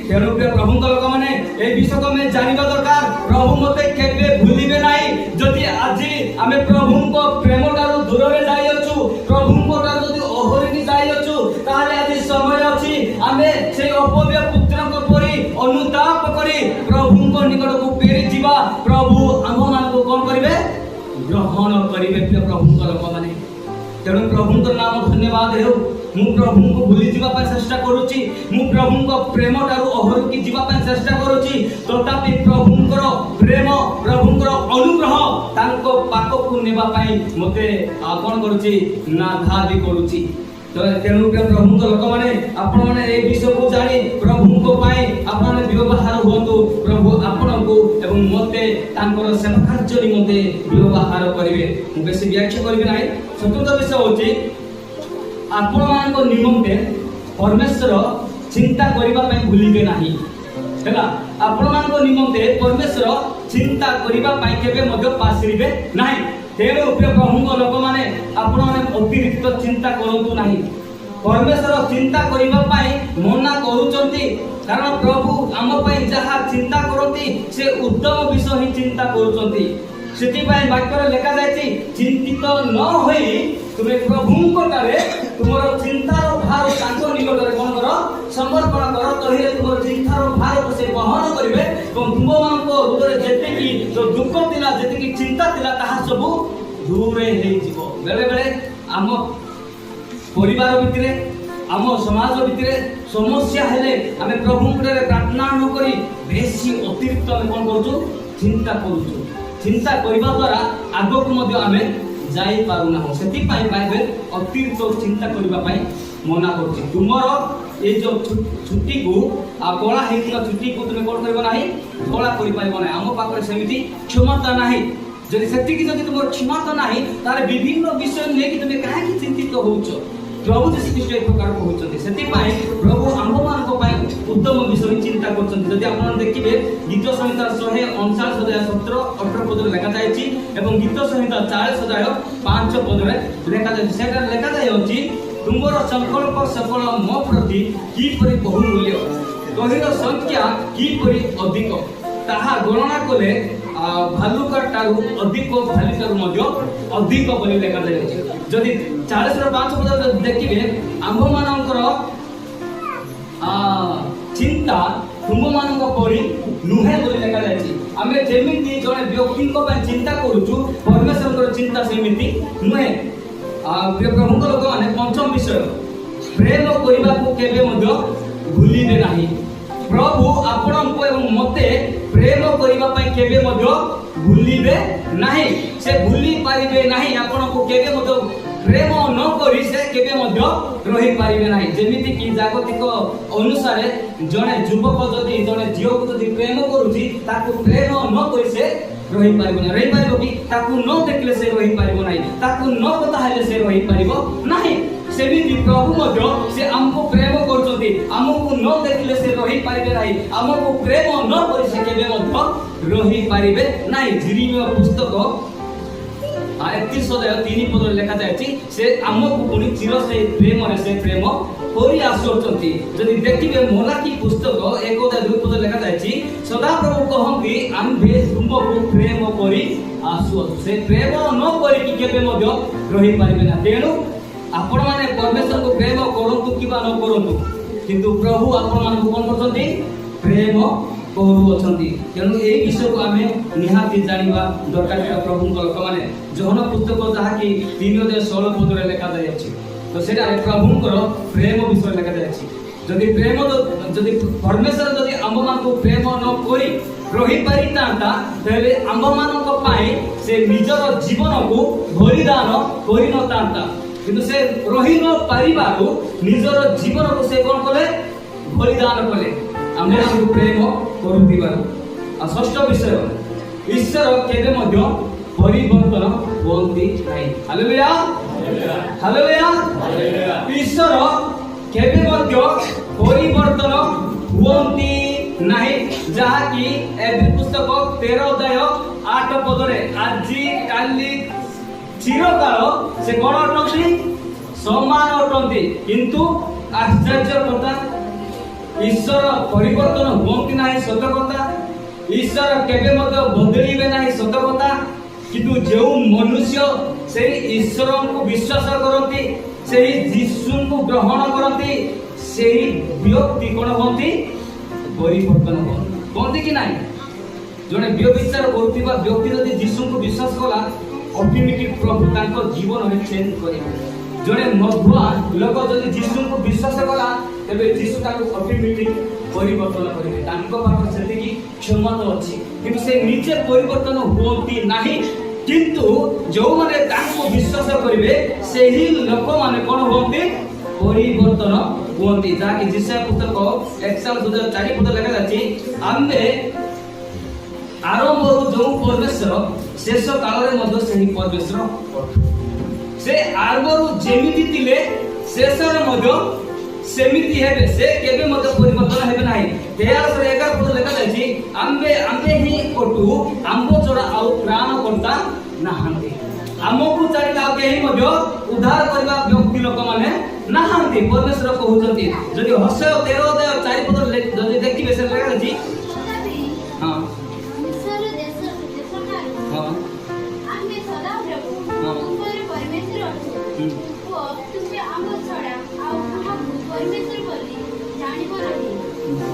ତେଣୁ ପ୍ରିୟ ପ୍ରଭୁଙ୍କ ଲୋକମାନେ, ଏ ବିଷୟକୁ ଆମେ ଜାଣିବା ଦରକାର, ପ୍ରଭୁ ମତେ କେବେ ଭୁଲିବେ ନାହିଁ। ଯଦି ଆଜି ଆମେ ପ୍ରଭୁଙ୍କ ପ୍ରେମ ଠାରୁ ଦୂରରେ ଯାଇଅଛୁ, ପ୍ରଭୁଙ୍କ ଠାରୁ ଯଦି ଓହରିକି ଯାଇଅଛୁ, ତାହେଲେ ଆଜି ସମୟ ଅଛି ଆମେ ସେଇ ଅପବ୍ୟ ପୁତ୍ରଙ୍କ ପରି ଅନୁତାପ କରି ପ୍ରଭୁଙ୍କ ନିକଟକୁ ଫେରି ଯିବା। ପ୍ରଭୁ ଆମମାନଙ୍କୁ କଣ କରିବେ? ଗ୍ରହଣ କରିବେ। ପ୍ରିୟ ପ୍ରଭୁଙ୍କ ଲୋକମାନେ, ତେଣୁ ପ୍ରଭୁଙ୍କ ନାମ ଧନ୍ୟବାଦ ହେଉ। ମୁଁ ପ୍ରଭୁଙ୍କୁ ଭୁଲି ଯିବା ପାଇଁ ଚେଷ୍ଟା କରୁଛି, ମୁଁ ପ୍ରଭୁଙ୍କ ପ୍ରେମ ଠାରୁ ଓହରିକି ଯିବା ପାଇଁ ଚେଷ୍ଟା କରୁଛି, ତଥାପି ପ୍ରଭୁଙ୍କର ପ୍ରେମ, ପ୍ରଭୁଙ୍କର ଅନୁଗ୍ରହ ତାଙ୍କ ପାଖକୁ ନେବା ପାଇଁ ମତେ କଣ କରୁଛି ନା ଧାବି କରୁଛି। ତେଣୁ ପ୍ରଭୁଙ୍କ ଲୋକମାନେ, ଆପଣମାନେ ଏ ବିଷୟକୁ ଜାଣି ପ୍ରଭୁଙ୍କ ପାଇଁ ଆପଣମାନେ ବ୍ୟବହାର ହୁଅନ୍ତୁ। ପ୍ରଭୁ ଆପଣଙ୍କୁ ଏବଂ ମତେ ତାଙ୍କର ସେବା କାର୍ଯ୍ୟ ନିମନ୍ତେ ବ୍ୟବହାର କରିବେ। ମୁଁ ବେଶୀ ବ୍ୟାଖ୍ୟା କରିବି ନାହିଁ। ଚତୁର୍ଥ ବିଷୟ ହଉଛି, ଆପଣମାନଙ୍କ ନିମନ୍ତେ ପରମେଶ୍ୱର ଚିନ୍ତା କରିବା ପାଇଁ ଭୁଲିବେ ନାହିଁ। ହେଲା, ଆପଣମାନଙ୍କ ନିମନ୍ତେ ପରମେଶ୍ୱର ଚିନ୍ତା କରିବା ପାଇଁ କେବେ ମଧ୍ୟ ପାଶରିବେ ନାହିଁ। ତେଣୁ ପ୍ରିୟ ପ୍ରଭୁଙ୍କ ଲୋକମାନେ, ଆପଣମାନେ ଅତିରିକ୍ତ ଚିନ୍ତା କରନ୍ତୁ ନାହିଁ। ପରମେଶ୍ୱର ଚିନ୍ତା କରିବା ପାଇଁ ମନା କରୁଛନ୍ତି, କାରଣ ପ୍ରଭୁ ଆମ ପାଇଁ ଯାହା ଚିନ୍ତା କରନ୍ତି ସେ ଉତ୍ତମ ବିଷୟ ହିଁ ଚିନ୍ତା କରୁଛନ୍ତି। ସେଥିପାଇଁ ବାକ୍ୟରେ ଲେଖା ଯାଇଛି, ଚିନ୍ତିତ ନ ହୋଇ ତୁମେ ପ୍ରଭୁଙ୍କ ଠାରେ ତୁମର ଚିନ୍ତାର ଭାର ତାଙ୍କ ନିକଟରେ କଣ କର? ସମର୍ପଣ କର। ତହିଁରେ ତୁମର ଚିନ୍ତାର ଭାରକୁ ସେ ବହନ କରିବେ ଏବଂ ତୁମମାନଙ୍କ ହୃଦୟରେ ଯେତିକି ଦୁଃଖ ଥିଲା, ଯେତିକି ଚିନ୍ତା ଥିଲା, ତାହା ସବୁ ଦୂରେ ହେଇଯିବ। ବେଳେ ବେଳେ ଆମ ପରିବାର ଭିତରେ, ଆମ ସମାଜ ଭିତରେ ସମସ୍ୟା ହେଲେ ଆମେ ପ୍ରଭୁଙ୍କଠାରେ ପ୍ରାର୍ଥନା ନ କରି ବେଶୀ ଅତିରିକ୍ତ ଆମେ କଣ କରୁଛୁ? ଚିନ୍ତା କରୁଛୁ। ଚିନ୍ତା କରିବା ଦ୍ୱାରା ଆଗକୁ ମଧ୍ୟ ଆମେ ଯାଇପାରୁନାହୁଁ। ସେଥିପାଇଁ ବାଇବେଲ ଅତିରିକ୍ତ ଚିନ୍ତା କରିବା ପାଇଁ ମନା କରୁଛି। ତୁମର ଏଇ ଯୋଉ ଛୁଟିକୁ କଳା ହେଇଥିବା ଛୁଟିକୁ ତୁମେ କଣ କରିବ ନାହିଁ? କଳା କରିପାରିବ ନାହିଁ। ଆମ ପାଖରେ ସେମିତି କ୍ଷମତା ନାହିଁ। ଯଦି ସେତିକି ଯଦି ତୁମର କ୍ଷମତା ନାହିଁ, ତାହେଲେ ବିଭିନ୍ନ ବିଷୟ ନେଇକି ତୁମେ କାହିଁକି ଚିନ୍ତିତ ହଉଛ? ପ୍ରଭୁ ଯୀଶୁଖ୍ରୀଷ୍ଟ ଏ ପ୍ରକାର କହୁଛନ୍ତି। ସେଥିପାଇଁ ପ୍ରଭୁ ଆମ୍ଭମାନଙ୍କ ପାଇଁ ଉତ୍ତମ ବିଷୟ ଚିନ୍ତା କରୁଛନ୍ତି। ଯଦି ଆପଣ ଦେଖିବେ, ଗୀତ ସଂହିତା 159:17-18 ପଦରେ ଲେଖାଯାଇଛି ଏବଂ ଗୀତ ସଂହିତା 40:5 ପଦରେ ଲେଖାଯାଇଛି। ସେଠାରେ ଲେଖାଯାଇଛି, ତୁମର ସଂକଳ୍ପ ସଫଳ ମୋ ପ୍ରତି କିପରି ବହୁମୂଲ୍ୟ, ତହିଁର ସଂଖ୍ୟା କିପରି ଅଧିକ, ତାହା ଗଣନା କଲେ ଭାଲୁକା ଠାରୁ ଅଧିକ, ଭାଲୁ ଠାରୁ ମଧ୍ୟ ଅଧିକ ବୋଲି ଲେଖାଯାଇଛି। ଯଦି 40:5 ପଦରେ ଦେଖିବେ, ଆମ୍ଭମାନଙ୍କର ଚିନ୍ତା ତୁମମାନଙ୍କ ପରି ନୁହେଁ ବୋଲି ଲେଖାଯାଇଛି। ଆମେ ଯେମିତି ଜଣେ ବ୍ୟକ୍ତିଙ୍କ ପାଇଁ ଚିନ୍ତା କରୁଛୁ, ପରମେଶ୍ୱରଙ୍କର ଚିନ୍ତା ସେମିତି ନୁହେଁ। ପ୍ରିୟ ପ୍ରଭୁଙ୍କ ଲୋକମାନେ, ପଞ୍ଚମ ବିଷୟ, ପ୍ରେମ କରିବାକୁ କେବେ ମଧ୍ୟ ଭୁଲିବେ ନାହିଁ। ପ୍ରଭୁ ଆପଣଙ୍କୁ ଏବଂ ମତେ ପ୍ରେମ କରିବା ପାଇଁ କେବେ ମଧ୍ୟ ଭୁଲିବେ ନାହିଁ। ସେ ଭୁଲି ପାରିବେ ନାହିଁ। ଆପଣଙ୍କୁ କେବେ ମଧ୍ୟ ପ୍ରେମ ନ କରି ସେ କେବେ ମଧ୍ୟ ରହିପାରିବେ ନାହିଁ। ଯେମିତିକି ଜାଗତିକ ଅନୁସାରେ ଜଣେ ଯୁବକ ଯଦି ଜଣେ ଝିଅକୁ ଯଦି ପ୍ରେମ କରୁଛି, ତାକୁ ପ୍ରେମ ନ କରି ସେ ରହିପାରିବ ନାହିଁ। ରହିପାରିବ କି? ତାକୁ ନ ଦେଖିଲେ ସେ ରହିପାରିବ ନାହିଁ। ତାକୁ ନ କଥା ହେଲେ ସେ ରହିପାରିବ ନାହିଁ। ସେମିତି ପ୍ରଭୁ ମଧ୍ୟ ସେ ଆମକୁ ପ୍ରେମ କରୁଛନ୍ତି। ଆମକୁ ନ ଦେଖିଲେ ସେ ରହିପାରିବେ ନାହିଁ। ଆମକୁ ପ୍ରେମ ନ କରି ସେ କେବେ ମଧ୍ୟ ରହିପାରିବେ ନାହିଁ। ଯିରିମିୟ ପୁସ୍ତକ 31:3 ପଦରେ ଲେଖାଯାଇଛି, ସେ ଆମକୁ ପୁଣି ଚିର ସେ ପ୍ରେମରେ ସେ ପ୍ରେମ କରି ଆସୁଅଛନ୍ତି। ଯଦି ଦେଖିବେ, ମଲାକି ପୁସ୍ତକ 1:2 ପଦରେ ଲେଖାଯାଇଛି, ସଦାପ୍ରଭୁ କହନ୍ତି, ଆମ୍ଭେ ତୁମକୁ ପ୍ରେମ କରି ଆସୁଅଛୁ। ସେ ପ୍ରେମ ନ କରିକି କେବେ ମଧ୍ୟ ରହିପାରିବେ ନା। ତେଣୁ ଆପଣମାନେ ପରମେଶ୍ୱରଙ୍କୁ ପ୍ରେମ କରନ୍ତୁ କିମ୍ବା ନ କରନ୍ତୁ, କିନ୍ତୁ ପ୍ରଭୁ ଆପଣମାନଙ୍କୁ କଣ କରୁଛନ୍ତି? ପ୍ରେମ କରୁଅଛନ୍ତି। ତେଣୁ ଏହି ବିଷୟକୁ ଆମେ ନିହାତି ଜାଣିବା ଦରକାର। ପ୍ରଭୁଙ୍କ ଲୋକମାନେ, ଯୋହନ ପୁସ୍ତକ ଯାହାକି 3:16 ପଦରେ ଲେଖାଯାଇଛି, ତ ସେଠାରେ ପ୍ରଭୁଙ୍କର ପ୍ରେମ ବିଷୟରେ ଲେଖାଯାଇଛି। ଯଦି ପରମେଶ୍ୱର ଯଦି ଆମମାନଙ୍କୁ ପ୍ରେମ ନ କରି रही पारिता तेरे आंबमानक पाई से निजर जीवन को बलिदान करिनता किंतु से रही न पारिबारु निजर जीवन को से कोन कले बलिदान कले आमे हमको प्रेम करुतिबारु। आ षष्ठ विषय ईश्वर केबे मध्य परिवर्तन होती नहीं। हालेलुया हालेलुया ईश्वर केबे मध्य परिवर्तन होती नहीं जहा कि एबी पुस्तक 13 अध्याय 8 पदरे आजि काली चिरकाल से कोन अटंती समान अटंती किंतु आश्चर्य कथा ईश्वर परिवर्तन होती नहीं सत कथा ईश्वर केबे मध्य बदलिबे नहीं सत कथा किंतु जो मनुष्य से ईश्वर को विश्वास करती से यीशु को ग्रहण करती से व्यक्ति कोन होती परिवर्तन होती कि नहीं जने व्यभिचार करथिबा व्यक्ति यदि यीशु को विश्वास कला ऑटोमेटिक प्रभु तांको जीवन में चेंज करिबो। जने मधुआ लोक यदि यीशु को विश्वास कला तबे यीशु ताको ऑटोमेटिक परिवर्तन करिबे तांको पाखर सेति की क्षमता अछि किंतु से निजे परिवर्तन होती नहीं किंतु जो माने तांको विश्वास करिवे सेही लोक माने कोन होती परिवर्तन होती जाकि जिसे पुस्तक 1:4 पद लिखा जाछि आम्बे आरंभ जो परमेश्वर शेष काल रे मध्य सेही परमेश्वर से आरंभ जेमिति तिले शेष रे मध्य सेमिति हेबे से केबे मध्य परिवर्तन हेबे नाही 13:11 पद लिखा जाछि आम्बे ही कोटु आम्बो जोड़ा आउ प्राण करता नाहंती आमको चाहिला केही मध्य उद्धार करबा व्यक्ति लोक माने नाहंती परमेश्वर कहउचंती जदि हस्य 13:4 पद जदि देखिबे से लिखा जाछि हां मिस्र देश हां आम्बे सदा प्रभु तुमरे परमेश्वर अछि ओ तुमे आम्बो छडा आ हमहु परमेश्वर बोली जानिबो नाही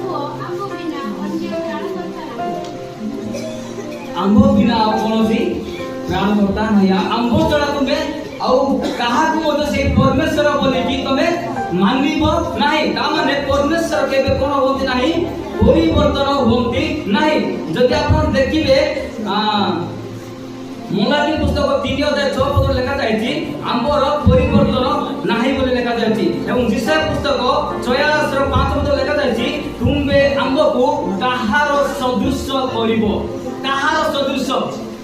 ओ आम्बो बिना अन्य प्राण करता नाही आम्बो बिना कोनोसी प्राण करता नहीं आम्बो छडा तुमे आउ कहा को मते से परमेश्वर बोली कि तमे मानिबो नाही ता माने परमेश्वर केबे कोन होती नाही परिवर्तन होती नहीं जदि आपण देखिबे मोलाकी पुस्तक 3:6 पद लिखा जायछि आम्बर परिवर्तन नाही बोली लिखा जायछि एवं जिसे पुस्तक 46:5 पद लिखा जायछि तुमे आम्बको काहार सदृश करिवो काहार सदृश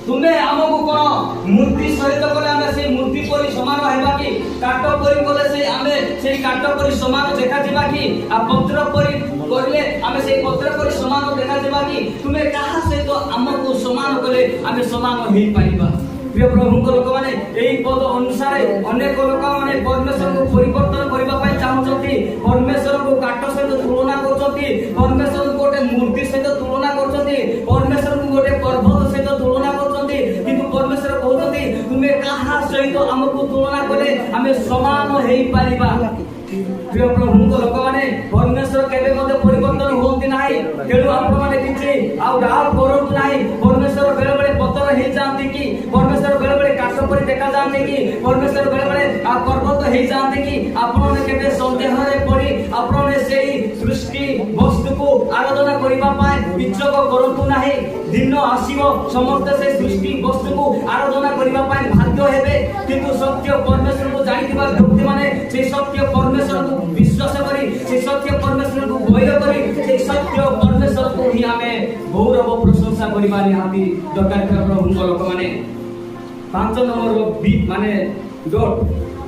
तुमे आमको कोन मूर्ति सहित कले आमे से मूर्ति परि समान हेबा कि काट परि कले से आमे से काट परि समान देखा दिबा कि आ पत्र परि करले आमे से पत्र परि समान देखा दिबा कि तुमे काहा से तो आमको समान कले आमे समान हेई परिबा। प्रिय प्रभु को लोक माने एई पद अनुसार अनेक लोक माने परमेश्वर को परिवर्तन करबा पई चाहउछथि परमेश्वर को काट सहित तुलना करछथि परमेश्वर को गोटे मूर्ति सहित तुलना करछथि परमेश्वर को गोटे पर्वत सहित तुलना करछथि किंतु परमेश्वर कहउछथि तुमे काहा सहित हमको तुलना कले आमे समान हेई परिबा। प्रिय प्रभु को लोक माने परमेश्वर केबे मते परिवर्तन होंती नाही केलु आपण माने किछि आ डाल करत नाही परमेश्वर बेले बेले पत्थर हे जानती कि परमेश्वर बेले बेले काट पर देखा जानती कि परमेश्वर बेले बेले आ पर्वत हे जानती कि आपण ने केबे संदेह रे पड़ी आपण ने सेही सृष्टि वस्तु को आराधना करिबा पाए इच्छुक करंतु नाही दिन आसीबो समस्त से सृष्टि वस्तु को आराधना करिबा पाए भाग्य हेबे किंतु सत्य परमेश्वर को जानिबा व्यक्ति माने से सत्य परमेश्वर को विश्वास करी से सत्य परमेश्वर को भय करी से सत्य परमेश्वर को ही हमें गौरव प्रशंसा करिबा निहाती दरकार प्रभु लोक माने 5 नंबर माने डॉट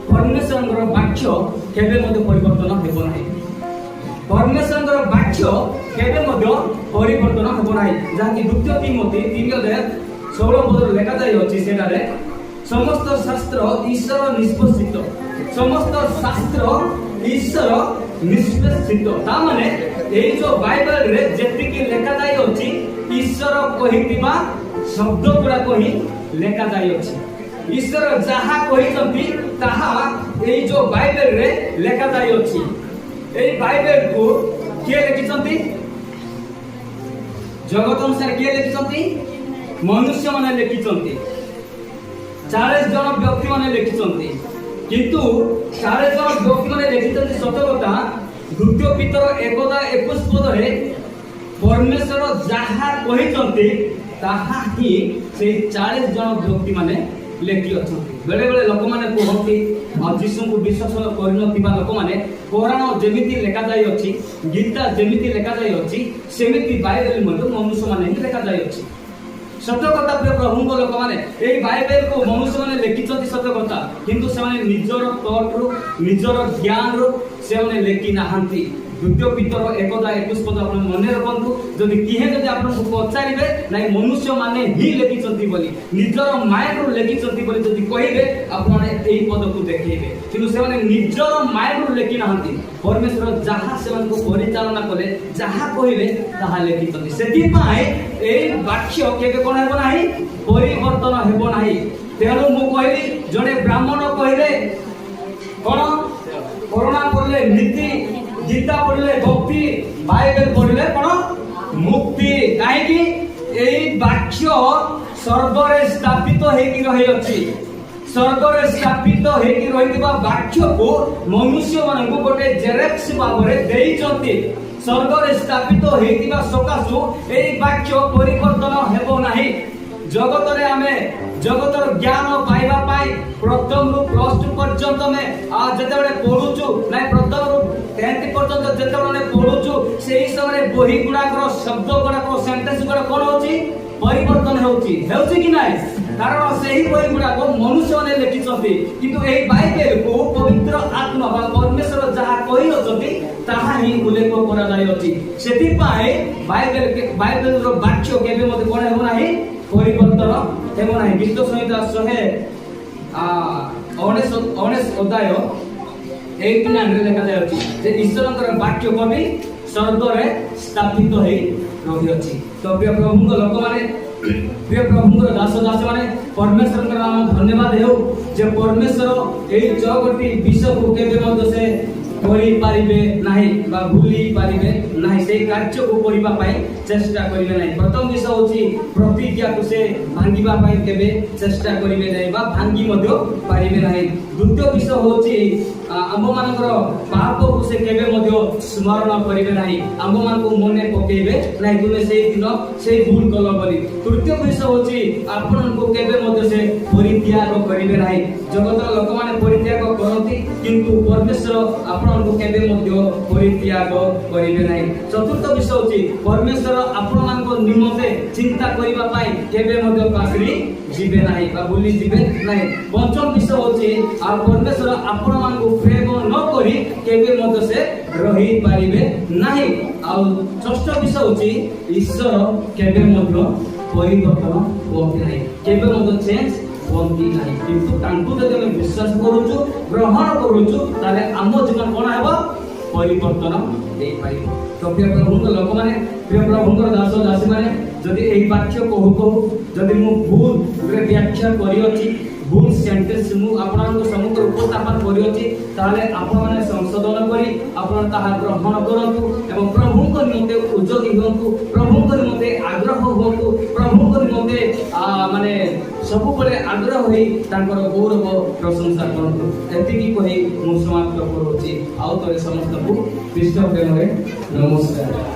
परमेश्वर वाक्य केबे मते परिवर्तन हेबो नाही परमेश्वर वाक्य केबे मते परिवर्तन हेबो नाही जाकि द्वितीय तिमोथी 3:16 पद लेखा जाय अछि सेटारे समस्त शास्त्र ईश्वर निष्पक्षित समस्त शास्त्र ईश्वर निष्पक्षित ता माने एई जो बाइबल रे जेति की लेखा जाय अछि ईश्वर कहितिबा शब्द गुडा कहि लेखा जाय अछि ईश्वर जहा कहिसंती ताहा एई जो बाइबल रे लेखा जाय अछि एई बाइबल को के लिखिसंती जगत अनुसार के लिखिसंती मनुष्य माने लिखिसंती 40 जन व्यक्ति माने लिखिसंती किंतु 40 जन व्यक्ति माने लिखिसंती सत कथा द्वितीय पीतर 1:21 पद रे परमेश्वर जहाँ कही ताहा ही से 40 जन व्यक्ति माने लेखि अच्छा बेले बेले लोक माने कहती जीशु को विश्वास करनथिबा लोक माने पुराण जेमिति लेखा जाय अछि गीता जेमिति लेखा जाय अछि सेमिति बाइबल मध्ये मनुष्य माने ही लेखा जाय अछि सत्य कथा प्रिय प्रभु को लोक माने एई बाइबल को मनुष्य माने लेखिछथि सत्य कथा किंतु से माने निजर थॉट रो निजर ज्ञान रो से माने लेखि नाहंती द्वितीय पितर 1:21 पद आपण मने रखंतु जदि किहे जदि आपण को पचारिबे नाही मनुष्य माने ही लेखिछथि बोली निजर माइंड रो लेखिछथि बोली जदि कहिबे आपण एई पद को देखिबे किंतु से माने निजर माइंड रो लेखि नाहंती परमेश्वर जहाँ से को परिचालना कले जहाँ कहले ताहा लेखिछथि सेति पाए एई वाक्य केबे कोन हेबो नाही परिवर्तन हेबो नाही तेनु मु कहली जने ब्राह्मण कहले कोन कोरोना पड़ले नीति गीता पढ़ले भक्ति बाइबल पढ़ले कौन मुक्ति कहीं एई वाक्य स्वर्ग रे स्थापित हेकि रही अछि स्वर्ग रे स्थापित हेकि रहिबा वाक्य को मनुष्य मान को गोटे जेरेक्स भाबरे देई चंती स्वर्ग रे स्थापित हेतिबा सकासु एई वाक्य परिवर्तन हेबो नाही जगत रे हमें जगतर ज्ञान पाइबा पाई प्रथम रु प्लस 2 पर्यंत में आ जतेबेले पढुचु नाही प्रथम रु 10th पर्यंत जतेबेले पढुचु सेही समय बही गुडाकर शब्द गुडाकर सेंटेंस गुडा कोन होची परिवर्तन हेउची कि नाही कारण सेही बही गुडाक मनुष्य ने लिखिछथि किंतु एही बाइबल को पवित्र आत्मा बा परमेश्वर जहा कहि अछथि ताहा ही उल्लेख करा जाय अछि सेति पाए बाइबल रो वाक्य केबे मते कोन हेबो नाही परिवर्तन हेबो नाही गीत संहिता 119 अध्याय 89 रे लेखा जाय अछि जे ईश्वरकर वाक्य कवि स्वर्ग रे स्थापित होई रहि अछि तो प्रिय प्रभु को लोक माने प्रिय प्रभु को दास माने परमेश्वर का नाम धन्यवाद हेउ जे परमेश्वर एई जगति विश्व को केबे मध्य से करि पारिबे नाही बा भूली पारिबे नाही से कार्य को करिबा पाई चेष्टा करिबे नाही प्रथम विषय होची प्रतिज्ञा को से भांगिबा पाई केबे चेष्टा करिबे नाही बा भांगी मध्य पारिबे नाही द्वितीय विषय होची आम मानकर पाप को से केबे मध्य स्मरण करिबे नाही आम मान को मने पकेबे नाही तुमे से दिन से भूल कल बोली तृतीय विषय होची आपन को केबे मध्य से परित्याग करिबे नाही जगत लोक माने परित्याग करंती किंतु परमेश्वर आपन को केबे मध्य परित्याग करिबे नाही चतुर्थ विषय होची परमेश्वर आपन मान को निमते चिंता करिबा पाई केबे मध्य पासरी जीवे नाही बा भूली जीवे नाही पंचम विषय होची आ परमेश्वर आपन मान को प्रेम न करी केबे मध्य से रही पारिबे नाही आ षष्ठ विषय होची ईश्वर केबे मध्य परिवर्तन होती नाही केबे मध्य चेंज होती नाही किंतु तांकु जदि हम विश्वास करूछु ग्रहण करूछु ताले आम जीवन कोन हेबो परिवर्तन दे पाइबो तो प्रिय प्रभु लोक माने प्रिय प्रभु दास दासी माने जदि एही वाक्य कहू जदि मु भूल व्याख्या करि अछि भूल सेंटेंस मु आपन सम्मुख उपस्थापन करि अछि ताले आपन माने संशोधन करी आपन ताहा ग्रहण करंतु एवं प्रभु को निमते उद्योगी होंतु प्रभु को निमते आग्रह होंतु प्रभु को निमते माने सब बळे आग्रह होई तांकर गौरव प्रशंसा करंतु एतिकी कहि मु समाप्त करूछि आउ तरे समस्त को कृष्ण प्रेम रे नमस्कार।